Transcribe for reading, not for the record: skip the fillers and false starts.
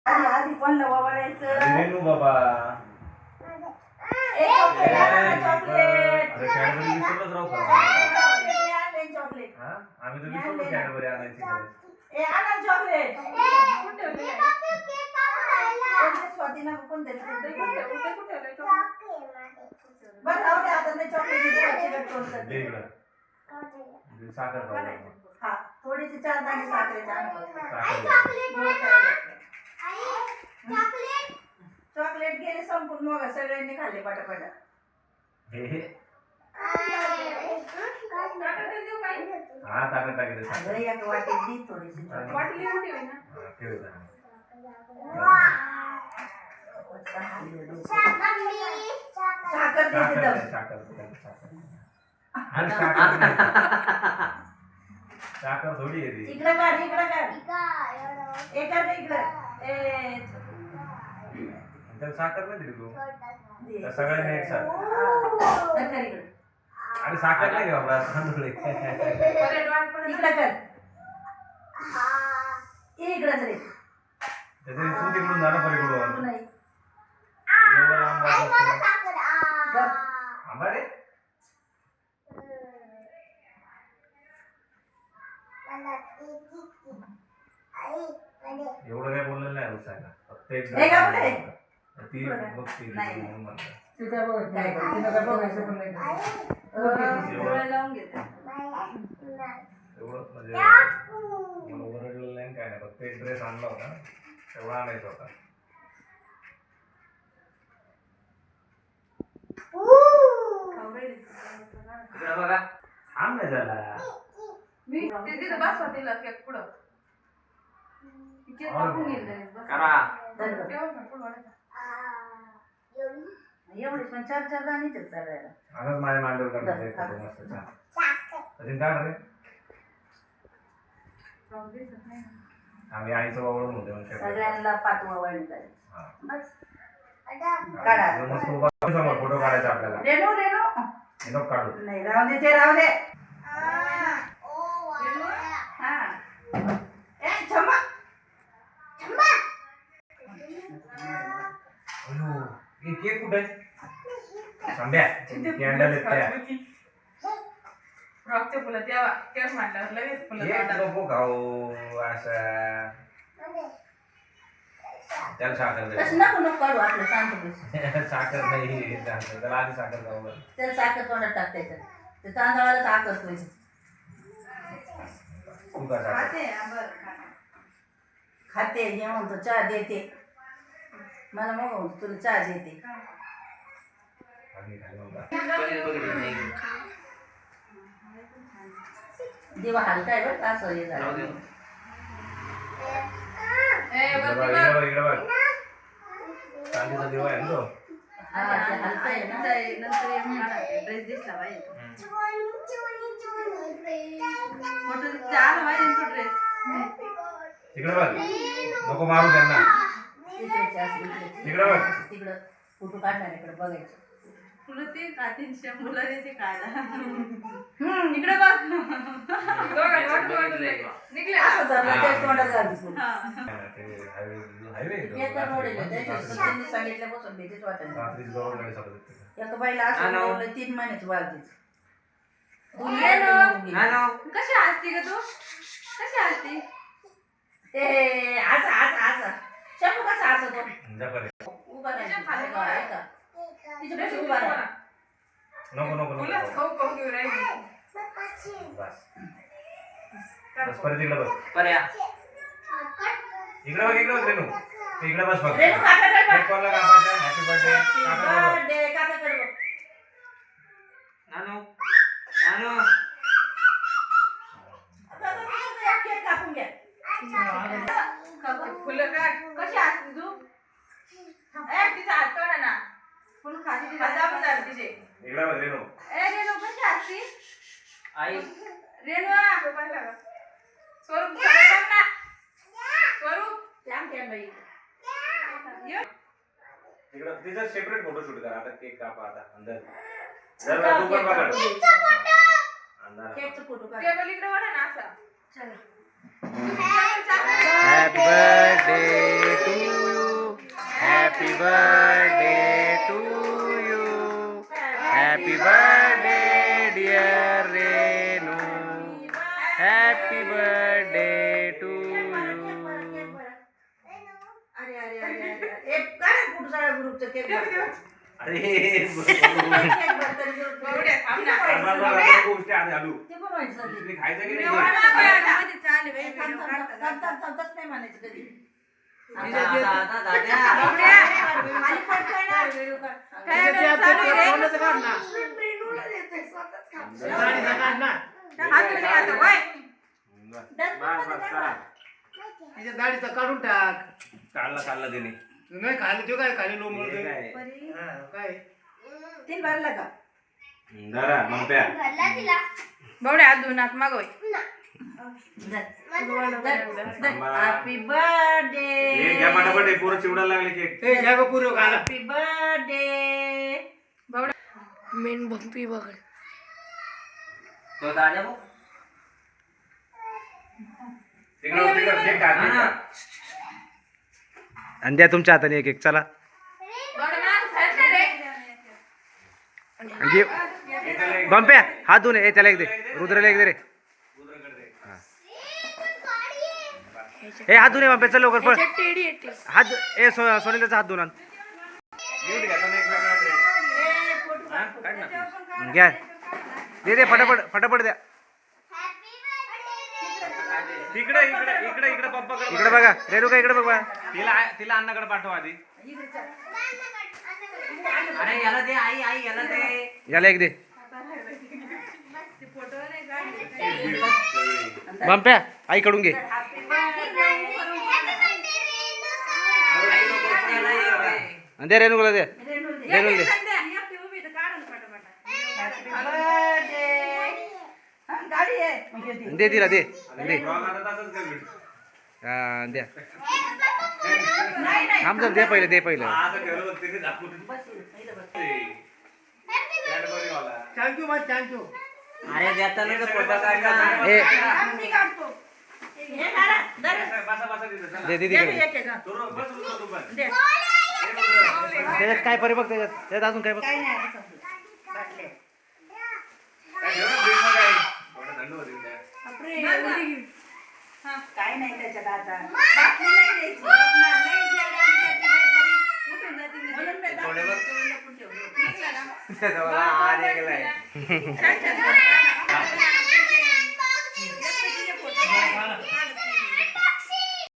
आधी पण वळायचं रेनू बाबा चॉकलेट अरे कॅडबरी विसरलोच राहू का चॉकलेट आम्ही तर विसरलो कॅडबरी आणायची ए आणा चॉकलेट स्वातीना कोण द्यायचं बरं राहू दे आता नाही चॉकलेट दे इकडं साखर खाऊ हा थोडीशी 4 दाणे साखरेच्या चॉकलेट गेले संपूर्ण मग सगळ्यांनी खाल्ले पटापटा हा ताकद टाकते अगं एक वाटी दी थोडीशी वाटली मोठी आहे ना ठेव साखर द्यायची दम साखर थोडी आहे ती इकडं काढ इकडं ए तर साखर नाही दिली तू तर सगळ्यांनी एक साथ आणि साखर नाही घ्या बाबा तांदूळ इकडं कर इकडंच रे त्याचे तू तिकडून जा ना पलीकडून नाही एवढं लांब आंबा रे एवढं काय बोललेलं नाही रुसायला फक्त एक ती बघती ती काय बघत नाही तिला काय बघायचं पण नाही लावून घेते एवढं म्हणजे मला ओरडलेलं नाही काय नाही फक्त एक ड्रेस आणला होता तेवढा आणायचा होता बघा थांब नाही झाला मी तिथे बस होतीला केक पुढं केक कापून गेलं करा एवढीच पण 4 दाणे चालायला आजच माझ्या मांडीवर काढतो मस्त छान अजून काय रे आम्ही आईचं वावळून होते म्हणजे सगळ्यांना पाठवा वळण बस मस्त उभा समोर फोटो काढायचा आपल्याला रेणू काढू नाही राहू दे ते राहू दे केक कुठे संध्या कॅन्डल आहेत त्या रॉकचे फुलं तेव्हा तेव्हाच म्हटलं लगेच फुलं नको खाऊ असं त्याला साखर नको काढू आपलं शांत बस साखर नाही त्याला आधी साखर खाऊ त्याला साखर तोंडात टाकायचं ते तांदळाला साखर पाहिजे तू का साखर खाते जे म्हणतो चहा देते मला मग तुला चहा देते दिवा हलकाय बरं का असं हे झालं चांदीचा दिवा आहे ना तो हलकाय ना ड्रेस दिसला पाहिजे तिकडे बघ नको मारू त्यांना तिकडे बघ तिकडं फोटो काढणार इकडे बघायचं तुला ते काठीन शंभूला देते काढा इकडे बघ निघले असं धरलं त्या तोंडात घालून त्यांनी सांगितल्यापासून भीतीच वाटत एका बाईला असं 3 महिन्याची बालतीच कशी असती ग तू कशी असती ते असं शंभू कसा असतो उभा नाही ऐका तिच्यापाशी उभा राहा नको तुलाच खाऊ घेऊ राहिली बस परत इकडे बस इकडे बघ रेणू इकडे बस फक्त रेणू काकाकडे बघ कोणाला कापायचं हॅपी बर्थडे काकाकडे बघ नानू केक कापून घ्या फुलं काढ कशी असते तू तिचा हात काढा ना फुल खाती तिचे इकडे बघ रेणू रेणू कशी असते आई रेणू स्वरूप लांब ठेव बाई इकडे तिचा सेपरेट फोटो शूट करा आता केक कापा आता अंदर जर तू पण बघ केकचा फोटो काढ टेबल इकडे वाढा ना असा चला Happy birthday to Happy birthday to you. Happy birthday dear Renu. Happy birthday to you. अरे अरे अरे अरे एक काय कुठं सगळ्या ग्रुपचं केक अरे बावड्या, थांब ना. गोष्टी आधी आलू ते पण व्हायचं सगळी. तुम्ही खायचं की व्हिडिओ नाही बनवा बाई, मध्ये चालू आहे, थांब, व्हिडिओ थांब, काढता, थांब, काढता. थांब, थांब, तसं नाही म्हणायचं कधी. बावड्या, खाली पडतोय ना, व्हिडिओ काढ. काय चालू आहे रे? हात धुणे आता, होय. तिच्या दाढीचा काढून टाक. काढला तिने नाही खाली तो काय खाली लोंबळ हे काय? परी, काय तीन भरलं का? जरा मग प्या बावड्या, हात धुवून हात मागवय. हॅपी बर्थडे हे घ्या पटापट हे पोरं चिवडायला लागले केक ए घ्या गं पुरं खाला. हॅपी बर्थडे बावड्या, मेन बंपी बघ तिकडं केक खा आणि द्या तुमच्या हाताने एक एक चला बावड्या, मागं सरक रे. घे बंप्या हात धुवून ए त्याला एक दे रुद्रला एक दे रे ए हात धुवून बंप्या चल लवकर पळ टेडी येते हात ए सोनेलाचा हात धुवून आण. गिफ्ट घ्या तुम्ही एक वेगळा ड्रेस हा काढ ना घ्या दे दे फटाफट फटाफट द्या तिकडे इकडे इकडे इकडे पप्पाकडे इकडे बघा रेणुका इकडे बघ बा तिला अन्नाकडे पाठवा आधी याला एक दे बंप्या आईकडून घे आणि दे रेणुकाला दे रेणुला दे गाडी आहे दे तिला दे दे ब्लॉग आता तसंच कर गिफ्ट हा द्या थांब जर दे पहिलं दे पहिलं असं ठेवलं बघ तिथे दाखवून बस इथं बस. कॅडबरी वाला थँक्यू मच थँक्यू ए आम्ही काढतो. हे काढा, धर. बसा बसा तिथे चला. दे दे दीदीकडे मी एक एक, हं. तू बस रुको तू पण दे. त्याच्यात काय परी बघ त्याच्यात अजून काय बघ काही नाही आता समजू. बाटल्या. काय ठेव ना फ्रीज मध्ये थोडं थंड होतील त्या काय नाही त्याच्यात आता बाटली नाही द्यायची. नाही जेवढं आम्ही त्याची नाही परी उठून जातील. म्हणून मी दाखवलं, लपून ठेवलं. छान, छान.